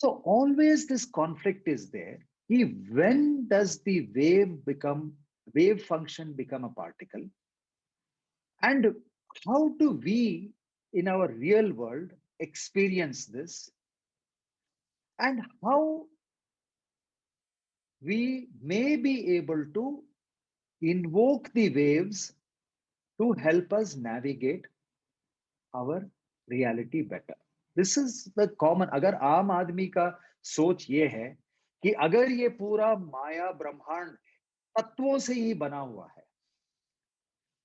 So always this conflict is there. When does the wave function become a particle? And how do we in our real world experience this? And how we may be able to invoke the waves to help us navigate our reality better. This is the common. अगर आम आदमी का सोच ये है कि अगर ये पूरा माया ब्रह्मांड तत्वों से ही बना हुआ है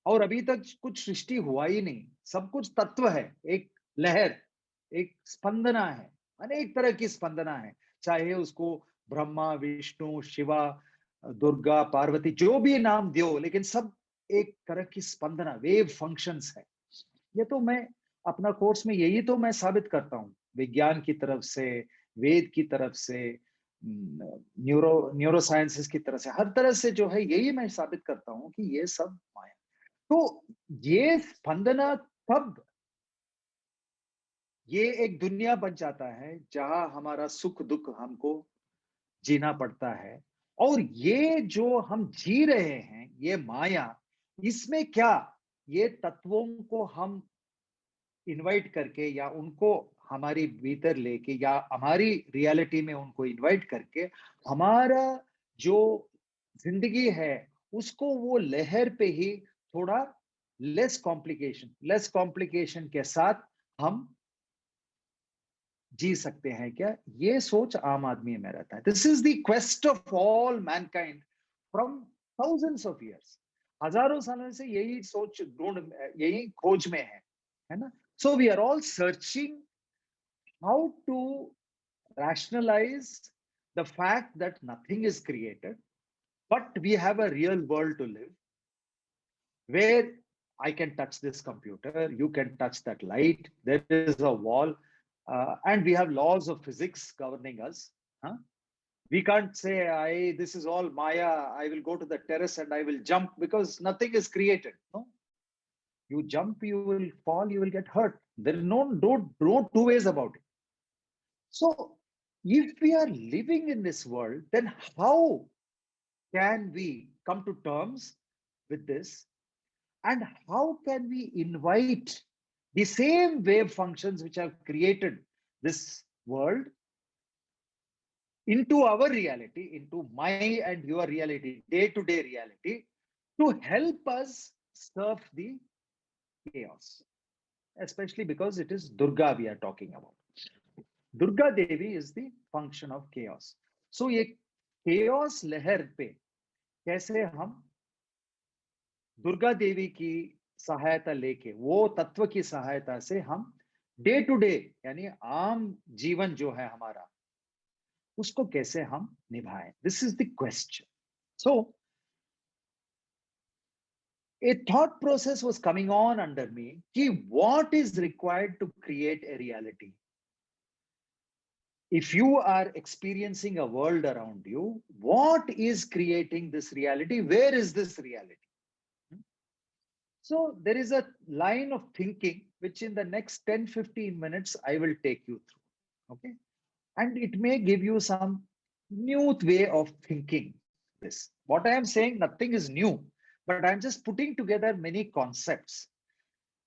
और अभी तक कुछ सृष्टि हुआ ही नहीं, सब कुछ तत्व है, एक लहर, एक स्पंदना है, अनेक तरह की स्पंदना है, चाहे उसको ब्रह्मा विष्णु शिवा दुर्गा पार्वती जो भी नाम दो, लेकिन सब एक तरह की स्पंदना वेव फंक्शंस है। ये तो मैं अपना कोर्स में यही तो मैं साबित करता हूँ, विज्ञान की तरफ से, वेद की तरफ से, न्यूरो साइंसेस की तरफ से, हर तरह से जो है यही मैं साबित करता हूँ कि ये सब माया। तो ये स्पंदना तब ये एक दुनिया बन जाता है जहां हमारा सुख दुख हमको जीना पड़ता है। और ये जो हम जी रहे हैं ये माया, इसमें क्या ये तत्वों को हम इनवाइट करके या उनको हमारी भीतर लेके या हमारी रियलिटी में उनको इनवाइट करके हमारा जो जिंदगी है उसको वो लहर पे ही थोड़ा लेस कॉम्प्लिकेशन के साथ हम जी सकते हैं क्या? ये सोच आम आदमी में रहता है। This is the quest of all Mankind from thousands of years. हजारों सालों से यही सोच ढूंढ, यही खोज में है ना? So we are all searching how to rationalize the fact that nothing is created, but we have a real world to live where I can touch this computer, you can touch that light, there is a wall, and we have laws of physics governing us. Huh? We can't say, this is all Maya, I will go to the terrace and I will jump because nothing is created. No, you jump, you will fall, you will get hurt. There is no two ways about it. So, if we are living in this world, then how can we come to terms with this? And how can we invite the same wave functions which have created this world into our reality, into my and your reality, day-to-day reality, to help us surf the chaos? Especially because it is Durga we are talking about. Durga Devi is the function of chaos. So ये chaos लहर पे कैसे हम दुर्गा देवी की सहायता लेके, वो तत्व की सहायता से हम डे टू डे यानी आम जीवन जो है हमारा उसको कैसे हम निभाएं? This is the question. So a thought process was coming on under me कि what is required to create a reality. If you are experiencing a world around you, what is creating this reality? Where is this reality? So there is a line of thinking which in the next 10-15 minutes I will take you through. Okay. And it may give you some new way of thinking this. What I am saying, nothing is new, but I'm just putting together many concepts.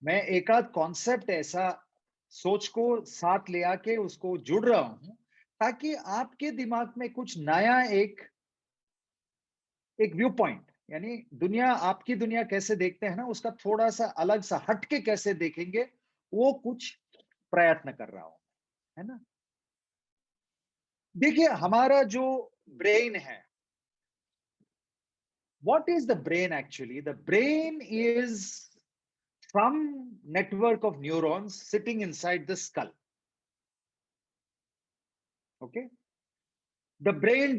मैं एक आध concept ऐसा सोच को साथ ले आके उसको जुड़ रहा हूं ताकि आपके दिमाग में कुछ नया एक व्यू पॉइंट, यानी दुनिया, आपकी दुनिया कैसे देखते हैं ना, उसका थोड़ा सा अलग सा हटके कैसे देखेंगे वो कुछ प्रयत्न कर रहा हूं, है ना? देखिए हमारा जो ब्रेन है, what is the brain actually? The brain is some network of neurons sitting inside the skull. Okay. The brain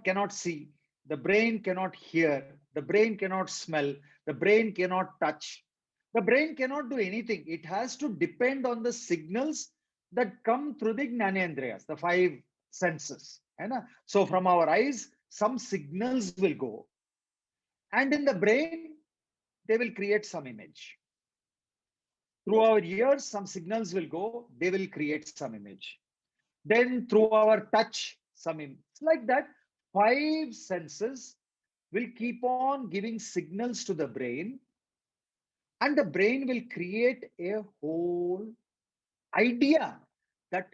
cannot see, the brain cannot hear, the brain cannot smell, the brain cannot touch, the brain cannot do anything. It has to depend on the signals that come through the Jnanendriyas, the five senses. So from our eyes, some signals will go. And in the brain, they will create some image. Through our ears, some signals will go, they will create some image. then through our touch, it's like that. Five senses will keep on giving signals to the brain, and the brain will create a whole idea that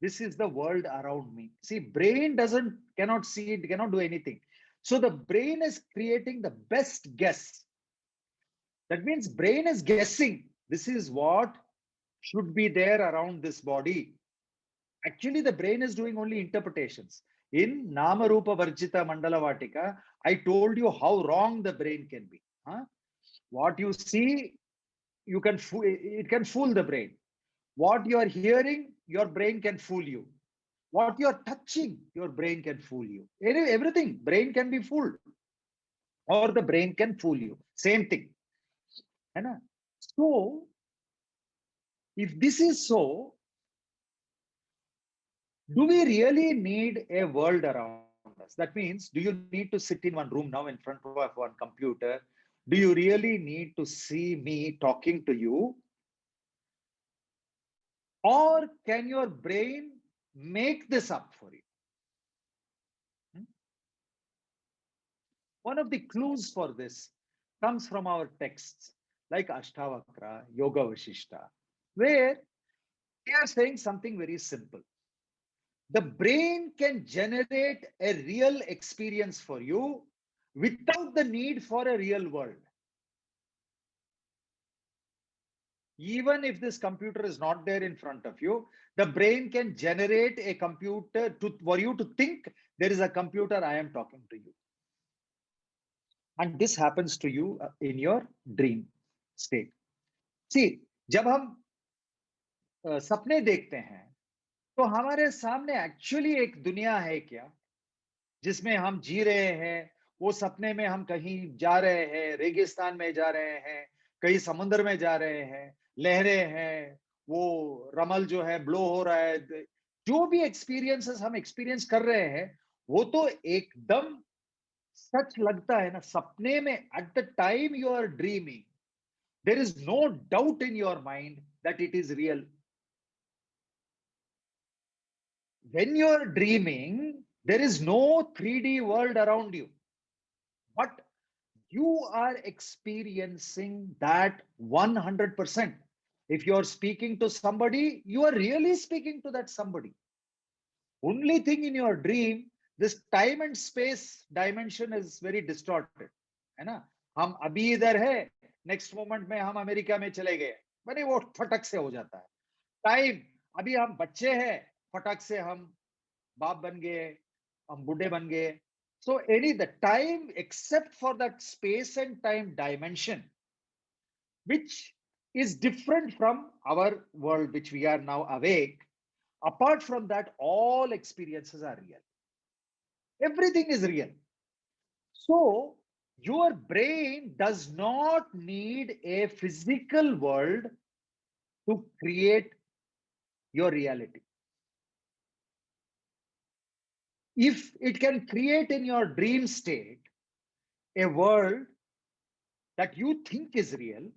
this is the world around me. See, brain cannot see it, cannot do anything. So the brain is creating the best guess. That means brain is guessing this is what should be there around this body. Actually, the brain is doing only interpretations. In Namarupa Varjita Mandala Vatika, I told you how wrong the brain can be. Huh? What you see, it can fool the brain. What you are hearing, your brain can fool you. What you are touching, your brain can fool you. Everything, brain can be fooled, or the brain can fool you. Same thing. So, if this is so, do we really need a world around us? That means, do you need to sit in one room now in front of one computer? Do you really need to see me talking to you? Or can your brain make this up for you? One of the clues for this comes from our texts like Ashtavakra, Yoga Vashishta, where they are saying something very simple. The brain can generate a real experience for you without the need for a real world. Even if this computer is not there in front of you, the brain can generate a computer for you to think there is a computer, I am talking to you. And this happens to you in your dream state. See, जब हम सपने देखते हैं, तो हमारे सामने actually एक दुनिया है क्या जिसमें हम जी रहे हैं? वो सपने में हम कहीं जा रहे हैं, रेगिस्तान में जा रहे हैं, कहीं समुद्र में जा रहे हैं, लहरें हैं, वो रमल जो है ब्लो हो रहा है, जो भी एक्सपीरियंसेस हम एक्सपीरियंस कर रहे हैं, वो तो एकदम सच लगता है ना सपने में. At the time you are dreaming, there is no doubt in your mind that it is real. When you're dreaming, there is no 3D world around you, but you are experiencing that 100%. If you're speaking to somebody, you are really speaking to that somebody. Only thing in your dream, this time and space dimension is very distorted, है ना? हम अभी इधर है, next moment में हम America में चले गए, मैंने वो फटक से हो जाता है. टाइम, अभी हम बच्चे हैं, फटक से हम बाप बन गए, हम बूढ़े बन गए. So the time except for that space and time dimension, which is different from our world, which we are now awake, apart from that, all experiences are real. Everything is real. So your brain does not need a physical world to create your reality. If it can create in your dream state a world that you think is real,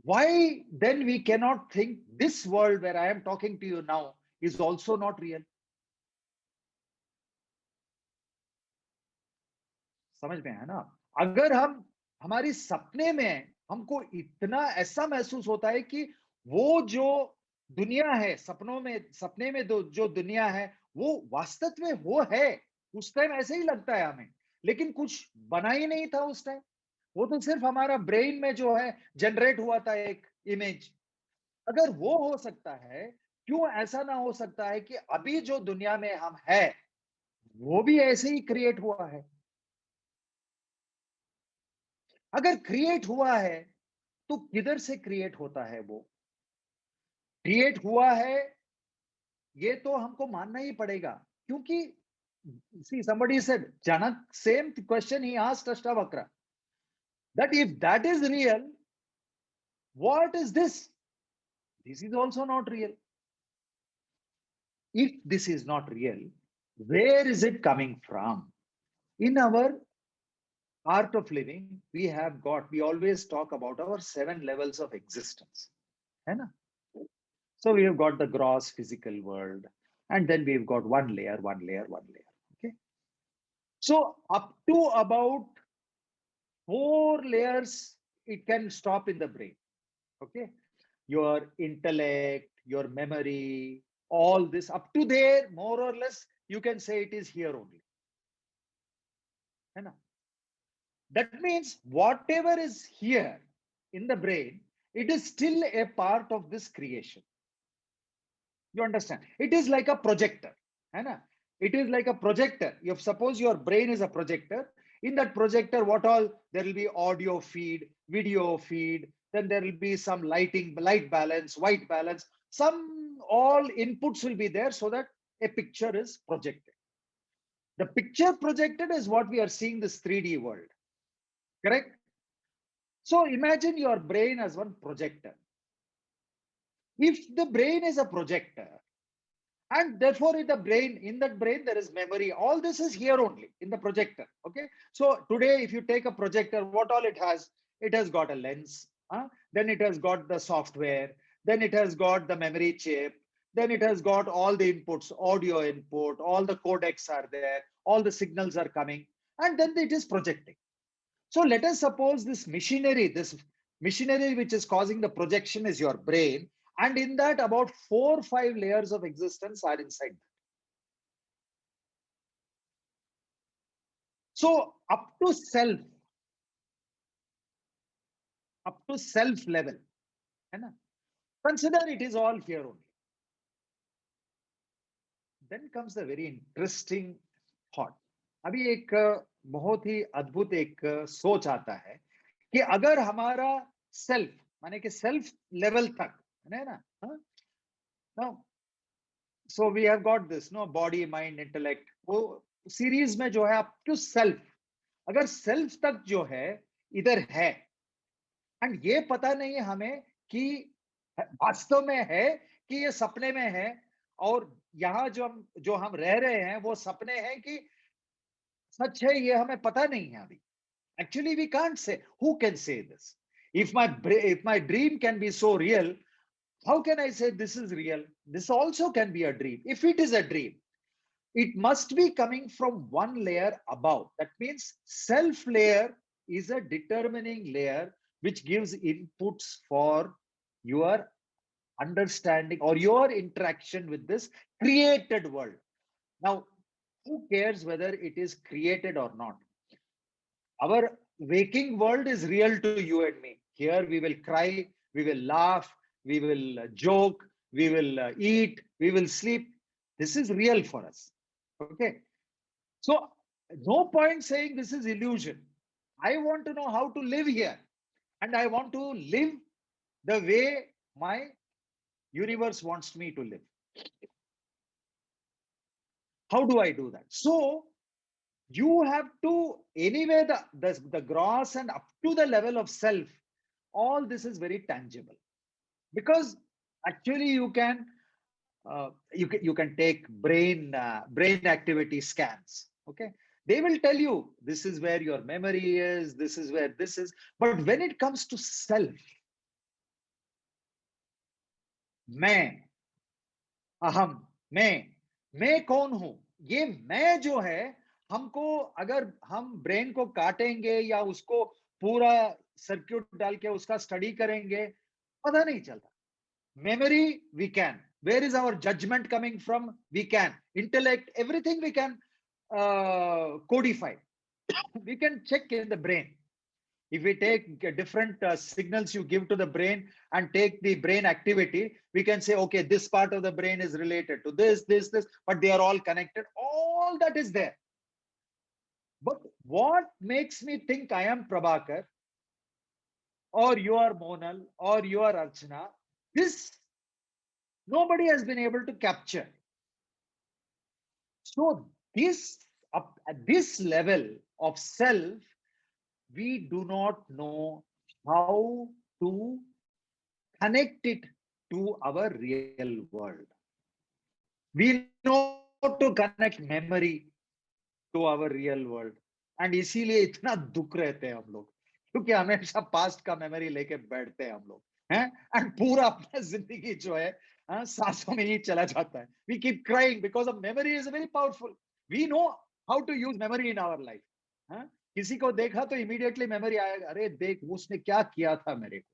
why then we cannot think this world where I am talking to you now is also not real? समझ में है ना? अगर हम हमारी सपने में हमको इतना ऐसा महसूस होता है कि वो जो दुनिया है सपनों में, सपने में जो दुनिया है वो वास्तव में वो है, उस टाइम ऐसे ही लगता है हमें, लेकिन कुछ बना ही नहीं था उस टाइम. वो तो सिर्फ हमारा ब्रेन में जो है जनरेट हुआ था एक इमेज. अगर वो हो सकता है, क्यों ऐसा ना हो सकता है कि अभी जो दुनिया में हम है वो भी ऐसे ही क्रिएट हुआ है? अगर क्रिएट हुआ है तो किधर से क्रिएट होता है? वो क्रिएट हुआ है ये तो हमको मानना ही पड़ेगा, क्योंकि see somebody said, Janak, same question he asked Ashtavakra, that if that is real, what is this? This is also not real. If this is not real, where is it coming from? In our art of living, we always talk about our 7 levels of existence. है ना? So we have got the gross physical world. And then we've got one layer, one layer, one layer. Okay. So up to about 4 layers, it can stop in the brain. Okay. Your intellect, your memory, all this up to there, more or less, you can say it is here only. That means whatever is here in the brain, it is still a part of this creation. You understand? It is like a projector. It is like a projector. If suppose your brain is a projector, in that projector, what all? There will be audio feed, video feed, then there will be some lighting, light balance, white balance. Some all inputs will be there so that a picture is projected. The picture projected is what we are seeing this 3D world. Correct? So imagine your brain as one projector. If the brain is a projector, and therefore in that brain there is memory, all this is here only in the projector. Okay. So today, if you take a projector, what all it has got a lens, then it has got the software, then it has got the memory chip, then it has got all the inputs, audio input, all the codecs are there, all the signals are coming, and then it is projecting. So let us suppose this machinery which is causing the projection is your brain, and in that about 4 or 5 layers of existence are inside that. So up to self level, consider it is all here only. Then comes the very interesting thought. अभी एक बहुत ही अद्भुत एक सोच आता है कि अगर हमारा सेल्फ माने कि सेल्फ लेवल तक है ना, now so we have got this no body mind intellect, वो सीरीज में जो है अप टू सेल्फ, अगर सेल्फ तक जो है इधर है, एंड ये पता नहीं हमें कि वास्तव में है कि ये सपने में है, और यहाँ जो हम रह रहे हैं वो सपने हैं कि सच है, ये हमें पता नहीं है अभी. Actually, we can't say. Who can say this? If my dream can be so real, how can I say this is real? This also can be a dream. If it is a dream, it must be coming from one layer above. That means self layer is a determining layer which gives inputs for your understanding or your interaction with this created world. Now, who cares whether it is created or not? Our waking world is real to you and me. Here we will cry, we will laugh, we will joke, we will eat, we will sleep. This is real for us. Okay. So, no point saying this is illusion. I want to know how to live here. And I want to live the way my universe wants me to live. How do I do that? So, you have to, anyway, the gross and up to the level of self, all this is very tangible, because actually you can take brain activity scans. Okay, they will tell you this is where your memory is, this is where this is. But when it comes to self, मैं, अहम, मैं कौन हूं, ये मैं जो है, हमको अगर हम ब्रेन को काटेंगे या उसको पूरा सर्किट डाल के उसका स्टडी करेंगे, पता नहीं चलता. Memory, we can. Where is our judgment coming from? We can. Intellect, everything we can codify. We can check in the brain. If we take different signals you give to the brain and take the brain activity, we can say, okay, this part of the brain is related to this, but they are all connected. All that is there. But what makes me think I am Prabhakar, or you are Monal, or you are Archana, this nobody has been able to capture. So at this level of self, we do not know how to connect it to our real world. We know to connect memory to our real world, and इसीलिए इतना दुख रहते हैं हम लोग, क्योंकि हमेशा past का मेमोरी लेके बैठते हैं हम लोग हैं, एंड पूरा अपना जिंदगी जो है सांसों में ही चला जाता है. We keep crying because of memory is very powerful. We know how to use memory in our life. हाँ? किसी को देखा तो immediately memory आएगा, अरे देख उसने क्या किया था मेरे को,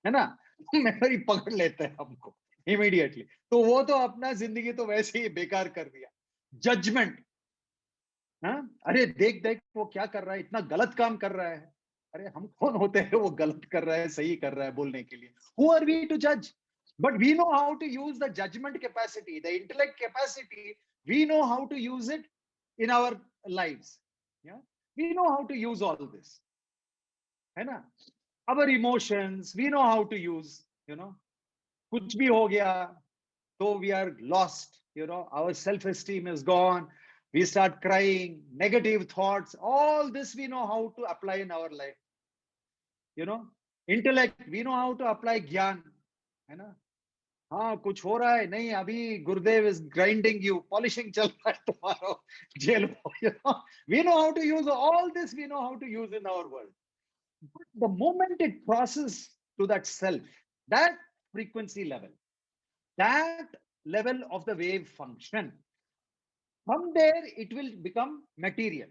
है ना? मेमोरी पकड़ लेते हैं हमको इमीडिएटली. तो वो तो अपना जिंदगी तो वैसे ही बेकार कर दिया. जजमेंट, हाँ, अरे देख देख वो क्या कर रहा है, इतना गलत काम कर रहा है. अरे हम कौन होते हैं वो गलत कर रहा है सही कर रहा है बोलने के लिए? हु आर वी टू जज? But we know how to use the judgement capacity, the intellect capacity. We know how to use it in our lives. We know how to use all this, है ना? Our emotions, we know how to use, कुछ भी हो गया तो we are lost, our self-esteem is gone. We start crying, negative thoughts, all this we know how to apply in our life. Intellect, we know how to apply ज्ञान, है ना? हाँ कुछ हो रहा है, नहीं अभी गुरुदेव is grinding you, polishing चल रहा है तुम्हारा जेल में. We know how to use all this, we know how to use in our world. But the moment it crosses to that self, that frequency level, that level of the wave function, from there it will become material.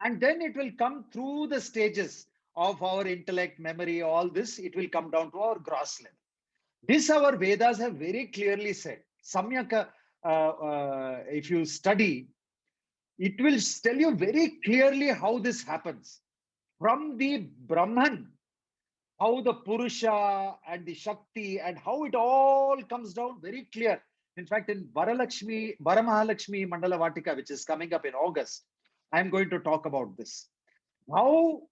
And then it will come through the stages of our intellect, memory, all this, it will come down to our gross level. This our Vedas have very clearly said. Samyaka, if you study, it will tell you very clearly how this happens. From the Brahman, how the Purusha and the Shakti and how it all comes down very clear. In fact, in Varamahalakshmi Mandala Vatika, which is coming up in August, I'm going to talk about this. How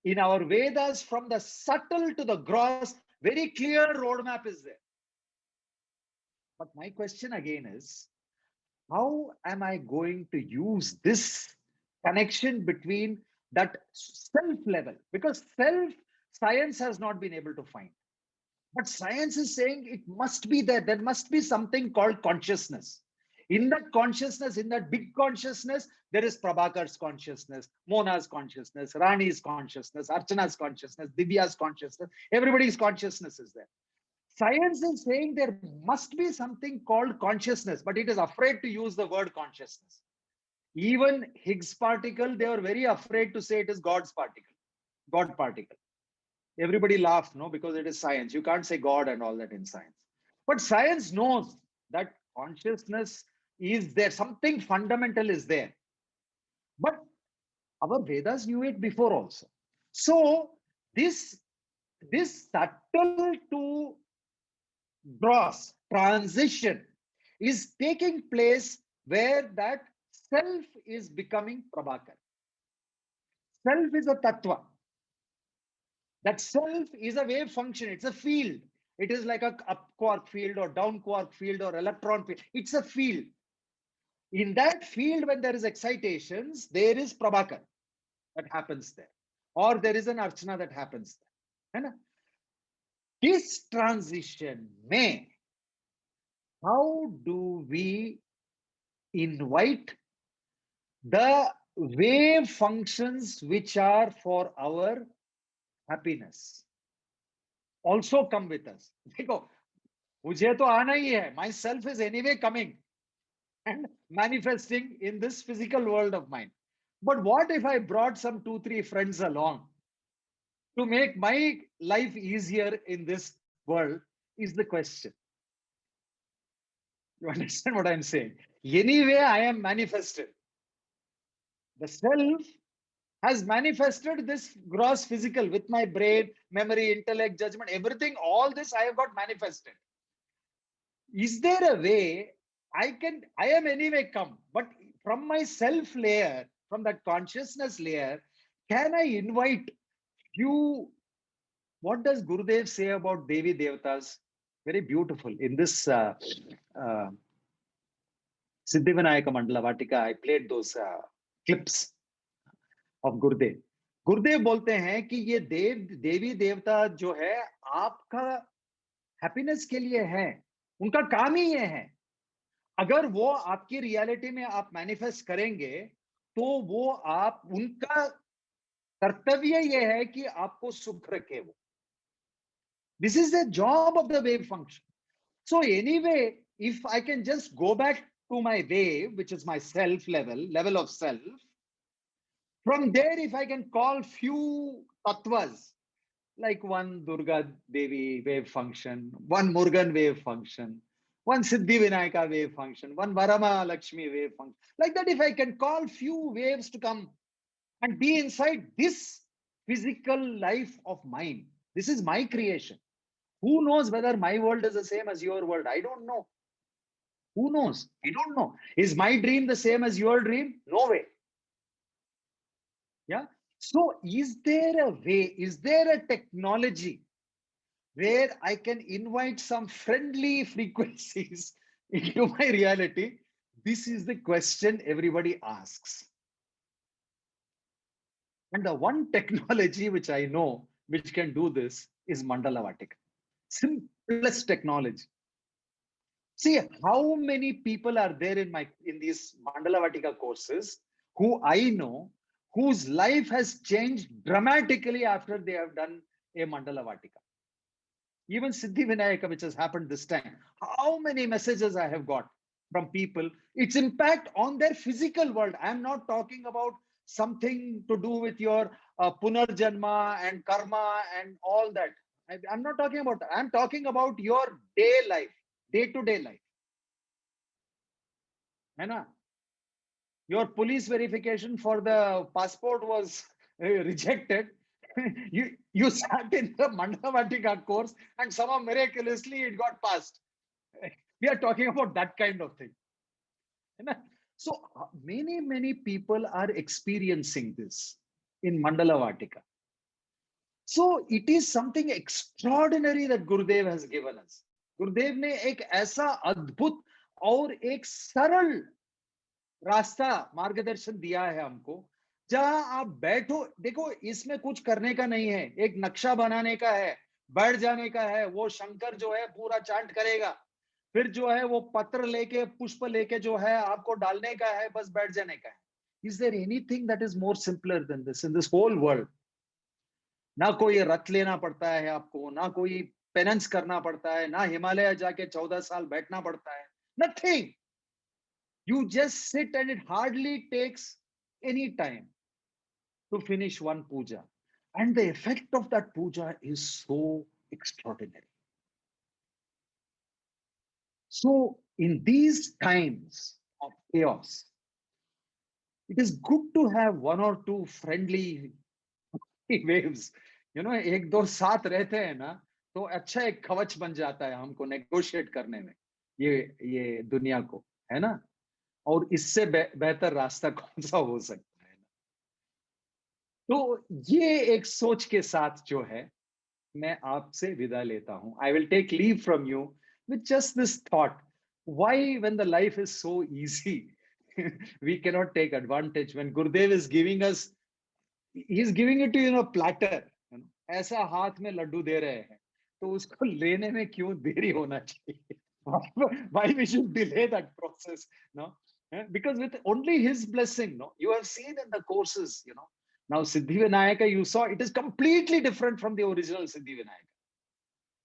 in our Vedas, from the subtle to the gross, very clear roadmap is there. But my question again is, how am I going to use this connection between that self level? Because self, science has not been able to find. But science is saying it must be there. There must be something called consciousness. In that consciousness, in that big consciousness, there is Prabhakar's consciousness, Mona's consciousness, Rani's consciousness, Archana's consciousness, Divya's consciousness. Everybody's consciousness is there. Science is saying there must be something called consciousness, but it is afraid to use the word consciousness. Even Higgs particle, they are very afraid to say it is God's particle, God particle. Everybody laughed, no, because it is science. You can't say God and all that in science. But science knows that consciousness is there, something fundamental is there. But our Vedas knew it before also. So this subtle to gross transition is taking place where that self is becoming Prabhakar. Self is a tattva. That self is a wave function. It's a field. It is like a up quark field or down quark field or electron field. It's a field. In that field, when there is excitations, there is Prabhakar that happens there. Or there is an Archana that happens there. This transition may, how do we invite the wave functions which are for our happiness also come with us? देखो, मुझे तो आना ही है. Myself is anyway coming and manifesting in this physical world of mine. But what if I brought some 2-3 friends along to make my life easier in this world is the question. You understand what I'm saying? Anyway, I am manifested. The self has manifested this gross physical with my brain, memory, intellect, judgment, everything, all this I have got manifested. Is there a way I am anyway come, but from my self layer, from that consciousness layer, can I invite you? What does Gurudev say about Devi Devatas? Very beautiful. In this Siddhivinayaka Mandala Vatika, I played those clips of Gurudev. गुरुदेव बोलते हैं कि ये देवी देवता जो है आपका happiness के लिए है, उनका काम ही ये है. अगर वो आपकी रियलिटी में आप मैनिफेस्ट करेंगे तो वो आप उनका कर्तव्य ये है कि आपको सुख रखे वो. This is the job of the wave function. So anyway, if I can just go back to my wave, which is my self level of self, from there, if I can call few tattvas, like one Durga Devi wave function, one Murugan wave function, one Siddhi Vinayaka wave function, one Varama Lakshmi wave function. Like that, if I can call few waves to come and be inside this physical life of mine, this is my creation. Who knows whether my world is the same as your world? I don't know. Who knows? We don't know. Is my dream the same as your dream? No way. Yeah. So, is there a way? Is there a technology where I can invite some friendly frequencies into my reality? This is the question everybody asks. And the one technology which I know which can do this is Mandala Vatika. Simplest technology. See how many people are there in these Mandala Vatika courses who I know whose life has changed dramatically after they have done a Mandala Vatika. Even Siddhi Vinayaka, which has happened this time, how many messages I have got from people, its impact on their physical world. I'm not talking about something to do with your punarjanma and karma and all that. I'm not talking about that. I'm talking about your day life, day to day life. है ना? Your police verification for the passport was rejected. You sat in the Mandavatika course and somehow miraculously it got passed. We are talking about that kind of thing. So many people are experiencing this in Mandala Vatika. So it is something extraordinary that Gurudev has given us. गुरुदेव ने एक ऐसा अद्भुत और एक सरल रास्ता मार्गदर्शन दिया है हमको, जहां आप बैठो, देखो इसमें कुछ करने का नहीं है, एक नक्शा बनाने का है, बैठ जाने का है, वो शंकर जो है पूरा चांट करेगा, फिर जो है वो पत्र लेके पुष्प लेके जो है आपको डालने का है, बस बैठ जाने का है. Is there anything that is more simpler than this in this whole world? ना कोई रथ लेना पड़ता है आपको, ना कोई पेनेंस करना पड़ता है, ना हिमालय जाके 14 साल बैठना पड़ता है, nothing. You just sit and it hardly takes any time to finish one puja. And the effect of that puja is so extraordinary. So, in these times of chaos, it is good to have one or two friendly waves. एक दो साथ रहते हैं ना, तो अच्छा एक कवच बन जाता है हमको नेगोशिएट करने में ये दुनिया को, है ना? और इससे बेहतर रास्ता कौन सा हो सकता है? तो ये एक सोच के साथ जो है मैं आपसे विदा लेता हूं. I will take leave from you with just this thought, why when the life is so easy we cannot take advantage when Gurudev is giving us, he is giving it to you in a platter. ऐसा हाथ में लड्डू दे रहे हैं, तो उसको लेने में क्यों देरी होना चाहिए? Why we should delay that process? No, because with only his blessing, no, you have seen in the courses, now Siddhi Vinayaka, you saw it is completely different from the original Siddhi Vinayaka.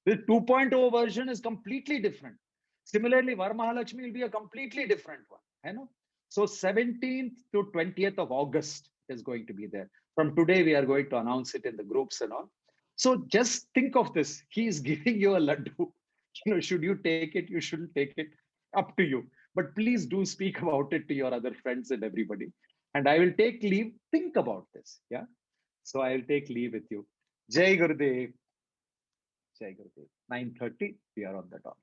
The 2.0 version is completely different. Similarly, Varamahalakshmi will be a completely different one. So 17th to 20th of August is going to be there. From today, we are going to announce it in the groups and all. So just think of this. He is giving you a laddu. Should you take it? You shouldn't take it. Up to you. But please do speak about it to your other friends and everybody. And I will take leave. Think about this. Yeah. So I will take leave with you. Jai Gurudev. Jai Gurudev. 9:30. We are on the dot.